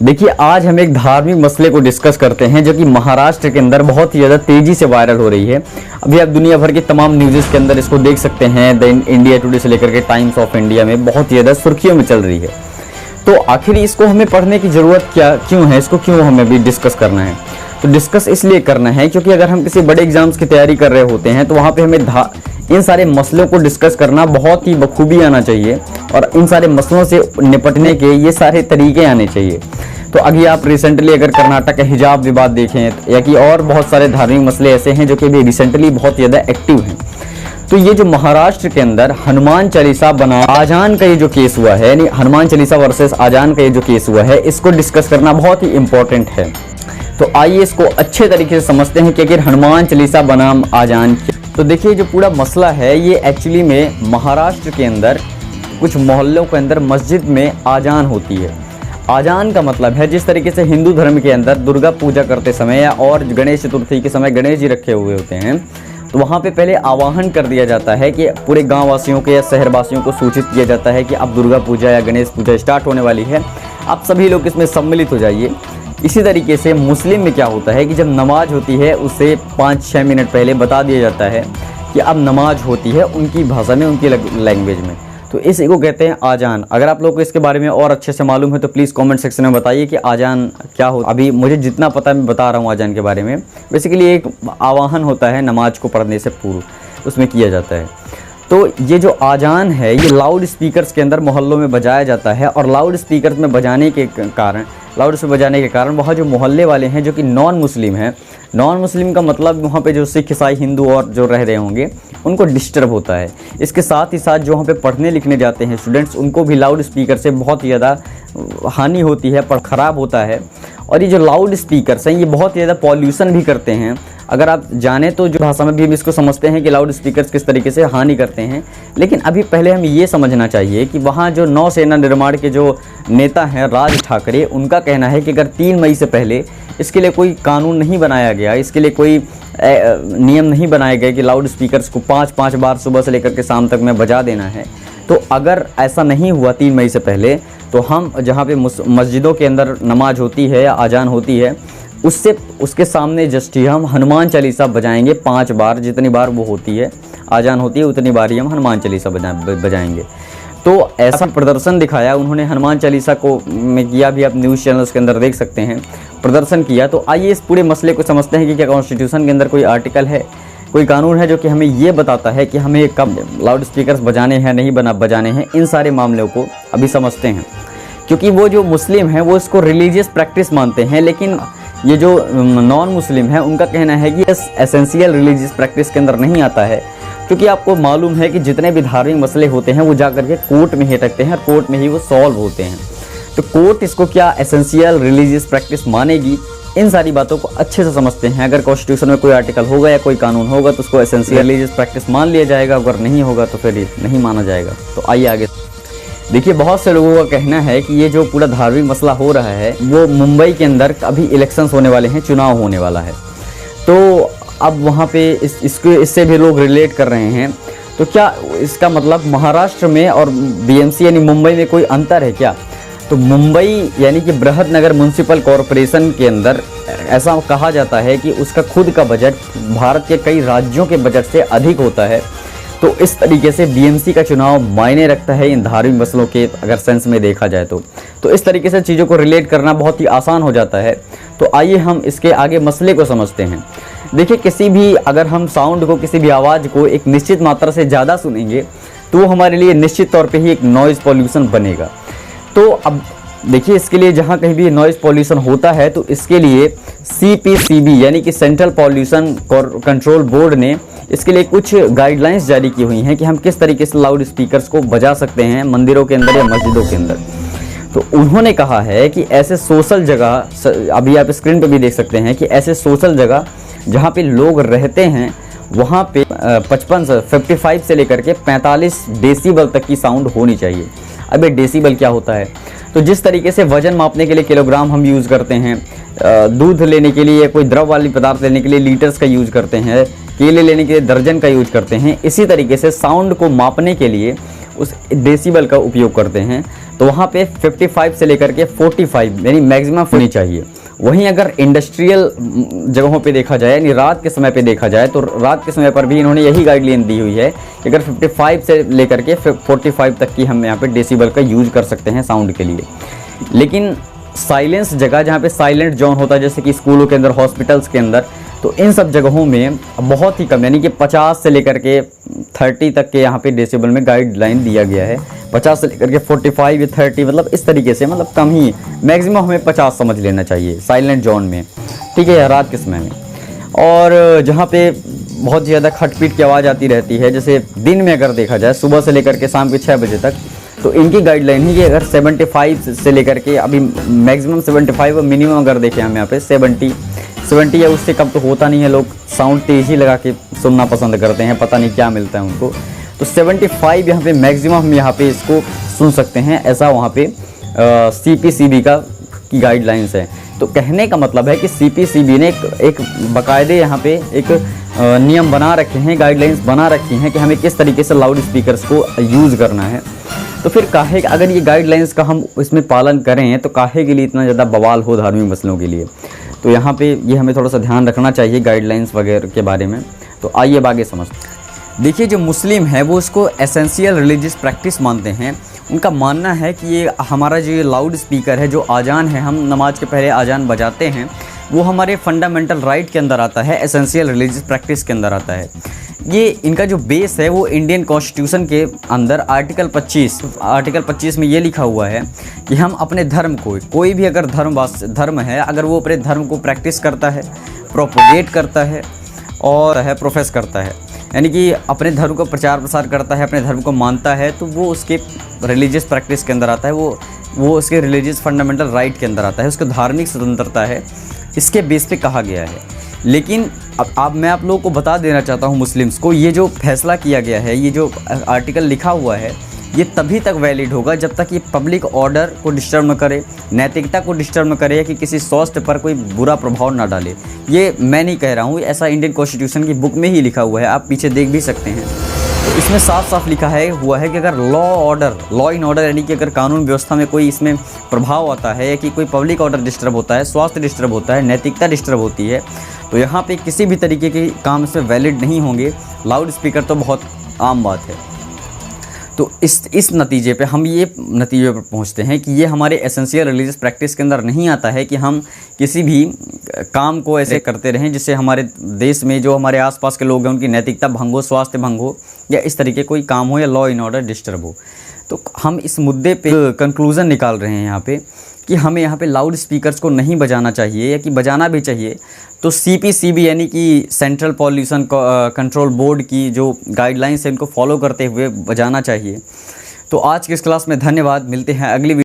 देखिए, आज हम एक धार्मिक मसले को डिस्कस करते हैं जो कि महाराष्ट्र के अंदर बहुत ही ज़्यादा तेज़ी से वायरल हो रही है। अभी आप दुनिया भर के तमाम न्यूज़ के अंदर इसको देख सकते हैं। द इंडिया टुडे से लेकर के टाइम्स ऑफ इंडिया में बहुत ही ज़्यादा सुर्खियों में चल रही है। तो आखिर इसको हमें पढ़ने की ज़रूरत क्यों है, इसको क्यों हमें भी डिस्कस करना है? तो डिस्कस इसलिए करना है क्योंकि अगर हम किसी बड़े एग्जाम्स की तैयारी कर रहे होते हैं तो वहाँ पे हमें इन सारे मसलों को डिस्कस करना बहुत ही बखूबी आना चाहिए और इन सारे मसलों से निपटने के ये सारे तरीके आने चाहिए। तो अभी आप रिसेंटली अगर कर्नाटक का हिजाब विवाद देखें या कि और बहुत सारे धार्मिक मसले ऐसे हैं जो कि अभी रिसेंटली बहुत ज़्यादा एक्टिव हैं। तो ये जो महाराष्ट्र के अंदर हनुमान चालीसा बना आजान का ये जो केस हुआ है, यानी हनुमान चालीसा वर्सेस आजान का ये जो केस हुआ है, इसको डिस्कस करना बहुत ही इम्पोर्टेंट है। तो आइए इसको अच्छे तरीके से समझते हैं कि आखिर हनुमान चालीसा बनाम आजान। तो देखिए, जो पूरा मसला है ये एक्चुअली में महाराष्ट्र के अंदर कुछ मोहल्लों के अंदर मस्जिद में आजान होती है। आजान का मतलब है जिस तरीके से हिंदू धर्म के अंदर दुर्गा पूजा करते समय या और गणेश चतुर्थी के समय गणेश जी रखे हुए होते हैं, तो वहाँ पे पहले आवाहन कर दिया जाता है कि पूरे गाँव वासियों के या शहरवासियों को सूचित किया जाता है कि अब दुर्गा पूजा या गणेश पूजा स्टार्ट होने वाली है, आप सभी लोग इसमें सम्मिलित हो जाइए। इसी तरीके से मुस्लिम में क्या होता है कि जब नमाज होती है उससे 5-6 मिनट पहले बता दिया जाता है कि अब नमाज होती है उनकी भाषा में, उनकी लैंग्वेज में। तो इसी को कहते हैं आजान। अगर आप लोग को इसके बारे में और अच्छे से मालूम है तो प्लीज़ कमेंट सेक्शन में बताइए कि आजान क्या हो। अभी मुझे जितना पता है मैं बता रहा हूँ आजान के बारे में। बेसिकली एक आवाहन होता है नमाज को पढ़ने से पूर्व, उसमें किया जाता है। तो ये जो आजान है ये लाउड स्पीकर्स के अंदर मोहल्लों में बजाया जाता है और लाउड स्पीकर्स में बजाने के कारण वहाँ जो मोहल्ले वाले हैं जो कि नॉन मुस्लिम हैं, नॉन मुस्लिम का मतलब वहाँ पे जो सिख ईसाई हिंदू और जो रह रहे होंगे उनको डिस्टर्ब होता है। इसके साथ ही साथ जो वहाँ पे पढ़ने लिखने जाते हैं स्टूडेंट्स, उनको भी लाउड स्पीकर से बहुत ही ज़्यादा हानि होती है, ख़राब होता है। और ये जो लाउड स्पीकर्स हैं ये बहुत ज़्यादा पॉल्यूशन भी करते हैं। अगर आप जाने तो जो भाषा में भी हम इसको समझते हैं कि लाउड स्पीकर्स किस तरीके से हानि करते हैं। लेकिन अभी पहले हमें ये समझना चाहिए कि वहाँ जो नौसेना निर्माण के जो नेता हैं राज ठाकरे, उनका कहना है कि अगर 3 मई से पहले इसके लिए कोई कानून नहीं बनाया गया, इसके लिए कोई नियम नहीं बनाए गए कि लाउड स्पीकर्स को 5-5 बार सुबह से लेकर के शाम तक में बजा देना है, तो अगर ऐसा नहीं हुआ 3 मई से पहले, तो हम जहाँ पे मस्जिदों के अंदर नमाज होती है या आजान होती है उसके सामने जस्ट ही हम हनुमान चालीसा बजाएंगे 5 बार। जितनी बार वो होती है आजान होती है उतनी बार ही हम हनुमान चालीसा बजाएंगे। तो ऐसा प्रदर्शन दिखाया उन्होंने हनुमान चालीसा को में किया, भी आप न्यूज़ चैनल्स के अंदर देख सकते हैं, प्रदर्शन किया। तो आइए इस पूरे मसले को समझते हैं कि क्या कॉन्स्टिट्यूशन के अंदर कोई आर्टिकल है, कोई कानून है जो कि हमें ये बताता है कि हमें कब लाउड स्पीकर्स बजाने हैं नहीं बजाने हैं। इन सारे मामलों को अभी समझते हैं, क्योंकि वो जो मुस्लिम हैं वो इसको रिलीजियस प्रैक्टिस मानते हैं, लेकिन ये जो नॉन मुस्लिम है उनका कहना है कि एसेंशियल रिलीजियस प्रैक्टिस के अंदर नहीं आता है। क्योंकि आपको मालूम है कि जितने भी धार्मिक मसले होते हैं वो जा करके कोर्ट में ही अटकते हैं और कोर्ट में ही वो सॉल्व होते हैं। तो कोर्ट इसको क्या एसेंशियल रिलीजियस प्रैक्टिस मानेगी, इन सारी बातों को अच्छे से समझते हैं। अगर कॉन्स्टिट्यूशन में कोई आर्टिकल होगा या कोई कानून होगा तो उसको एसेंशियल रिलीजियस प्रैक्टिस मान लिया जाएगा, अगर नहीं होगा तो फिर नहीं माना जाएगा। तो आइए आगे देखिए, बहुत से लोगों का कहना है कि ये जो पूरा धार्मिक मसला हो रहा है वो मुंबई के अंदर अभी इलेक्शंस होने वाले हैं, चुनाव होने वाला है। तो अब वहाँ पे इससे भी लोग रिलेट कर रहे हैं। तो क्या इसका मतलब महाराष्ट्र में और बीएमसी यानी मुंबई में कोई अंतर है क्या? तो मुंबई यानी कि बृहदनगर म्युनिसिपल कॉरपोरेशन के अंदर ऐसा कहा जाता है कि उसका खुद का बजट भारत के कई राज्यों के बजट से अधिक होता है। तो इस तरीके से बीएमसी का चुनाव मायने रखता है इन धार्मिक मसलों के अगर सेंस में देखा जाए तो इस तरीके से चीज़ों को रिलेट करना बहुत ही आसान हो जाता है। तो आइए हम इसके आगे मसले को समझते हैं। देखिए, किसी भी अगर हम साउंड को, किसी भी आवाज़ को एक निश्चित मात्रा से ज़्यादा सुनेंगे तो वो हमारे लिए निश्चित तौर पे ही एक नॉइज़ पॉल्यूशन बनेगा। तो अब देखिए, इसके लिए जहाँ कहीं भी नॉइज़ पॉल्यूशन होता है तो इसके लिए CPCB यानी कि सेंट्रल पॉल्यूशन कंट्रोल बोर्ड ने इसके लिए कुछ गाइडलाइंस जारी की हुई हैं कि हम किस तरीके से लाउड स्पीकर्स को बजा सकते हैं मंदिरों के अंदर या मस्जिदों के अंदर। तो उन्होंने कहा है कि ऐसे सोशल जगह, अभी आप स्क्रीन पर भी देख सकते हैं कि ऐसे सोशल जगह जहाँ पे लोग रहते हैं वहाँ पे 55 से लेकर के 45 डेसीबल तक की साउंड होनी चाहिए। अब ये डेसीबल क्या होता है? तो जिस तरीके से वजन मापने के लिए किलोग्राम हम यूज़ करते हैं, दूध लेने के लिए, कोई द्रव वाली पदार्थ लेने के लिए लीटर्स का यूज़ करते हैं, केले लेने के लिए दर्जन का यूज करते हैं, इसी तरीके से साउंड को मापने के लिए उस डेसिबल का उपयोग करते हैं, तो वहाँ पे 55 से लेकर के 45 यानी मैक्सिमम होनी चाहिए। वहीं अगर इंडस्ट्रियल जगहों पे देखा जाए यानी रात के समय पे देखा जाए, तो रात के समय पर भी इन्होंने यही गाइडलाइन दी हुई है कि अगर 55 से लेकर के 45 तक की हम यहाँ पे डेसिबल का यूज कर सकते हैं साउंड के लिए। लेकिन साइलेंस जगह जहाँ पे साइलेंट जोन होता है, जैसे कि स्कूलों के अंदर, हॉस्पिटल्स के अंदर, तो इन सब जगहों में बहुत ही कम यानी कि 50 से लेकर के 30 तक के यहाँ पे डेसिबल में गाइडलाइन दिया गया है। 50 से लेकर के 45 या 30 मतलब इस तरीके से, मतलब कम ही, मैक्सिमम हमें 50 समझ लेना चाहिए साइलेंट जोन में, ठीक है, या रात के समय में। और जहाँ पे बहुत ज़्यादा खटपीट की आवाज़ आती रहती है, जैसे दिन में अगर देखा जाए सुबह से लेकर के शाम के 6 बजे तक, तो इनकी गाइडलाइन है कि अगर 75 से लेकर के अभी मैक्सिमम 75 और मिनिमम अगर देखें हम यहाँ पे 70 या उससे कम तो होता नहीं है। लोग साउंड तेज़ ही लगा के सुनना पसंद करते हैं, पता नहीं क्या मिलता है उनको। तो 75 यहाँ पे मैक्सिमम हम यहाँ पे इसको सुन सकते हैं, ऐसा वहाँ पे CPCB की गाइडलाइंस है। तो कहने का मतलब है कि CPCB ने एक बाकायदे यहाँ पे एक नियम बना रखे हैं, गाइडलाइंस बना रखी हैं कि हमें किस तरीके से लाउड स्पीकर्स को यूज़ करना है। तो फिर काहे, अगर ये गाइडलाइंस का हम इसमें पालन करें तो काहे के लिए इतना ज़्यादा बवाल हो धार्मिक मसलों के लिए। तो यहाँ पे ये हमें थोड़ा सा ध्यान रखना चाहिए गाइडलाइंस वगैरह के बारे में। तो आइए अब आगे समझते हैं। देखिए, जो मुस्लिम है वो इसको एसेंशियल रिलीजियस प्रैक्टिस मानते हैं। उनका मानना है कि ये हमारा जो ये लाउड स्पीकर है, जो आज़ान है, हम नमाज के पहले आज़ान बजाते हैं, वो हमारे फंडामेंटल राइट के अंदर आता है, एसेंशियल रिलीजियस प्रैक्टिस के अंदर आता है। ये इनका जो बेस है वो इंडियन कॉन्स्टिट्यूशन के अंदर आर्टिकल 25 में ये लिखा हुआ है कि हम अपने धर्म को, कोई भी अगर धर्म है, अगर वो अपने धर्म को प्रैक्टिस करता है, प्रोपोगेट करता है और प्रोफेस करता है, यानी कि अपने धर्म को प्रचार प्रसार करता है, अपने धर्म को मानता है, तो वो उसके रिलीजियस प्रैक्टिस के अंदर आता है, वो उसके रिलीजियस फंडामेंटल राइट के अंदर आता है, उसको धार्मिक स्वतंत्रता है, इसके बेस पे कहा गया है। लेकिन अब मैं आप लोगों को बता देना चाहता हूँ मुस्लिम्स को, ये जो फैसला किया गया है, ये जो आर्टिकल लिखा हुआ है, ये तभी तक वैलिड होगा जब तक ये पब्लिक ऑर्डर को डिस्टर्ब न करे, नैतिकता को डिस्टर्ब न करे, या कि किसी स्वास्थ्य पर कोई बुरा प्रभाव ना डाले। ये मैं नहीं कह रहा हूँ, ऐसा इंडियन कॉन्स्टिट्यूशन की बुक में ही लिखा हुआ है, आप पीछे देख भी सकते हैं। तो इसमें साफ साफ लिखा हुआ है कि अगर लॉ इन ऑर्डर यानी कि अगर कानून व्यवस्था में कोई इसमें प्रभाव आता है, या कि कोई पब्लिक ऑर्डर डिस्टर्ब होता है, स्वास्थ्य डिस्टर्ब होता है, नैतिकता डिस्टर्ब होती है, तो यहाँ पे किसी भी तरीके के काम इसमें वैलिड नहीं होंगे। लाउड स्पीकर तो बहुत आम बात है। तो इस नतीजे पे हम ये नतीजे पर पहुँचते हैं कि ये हमारे एसेंशियल रिलीजियस प्रैक्टिस के अंदर नहीं आता है कि हम किसी भी काम को ऐसे करते रहें जिससे हमारे देश में जो हमारे आसपास के लोग हैं उनकी नैतिकता भंग हो, स्वास्थ्य भंग हो, या इस तरीके कोई काम हो, या लॉ इन ऑर्डर डिस्टर्ब हो। तो हम इस मुद्दे पे कंक्लूज़न निकाल रहे हैं यहाँ पे कि हमें यहाँ पे लाउड स्पीकर्स को नहीं बजाना चाहिए, या कि बजाना भी चाहिए तो CPCB यानी कि सेंट्रल पॉल्यूशन कंट्रोल बोर्ड की जो गाइडलाइंस है उनको फॉलो करते हुए बजाना चाहिए। तो आज की इस क्लास में धन्यवाद, मिलते हैं अगली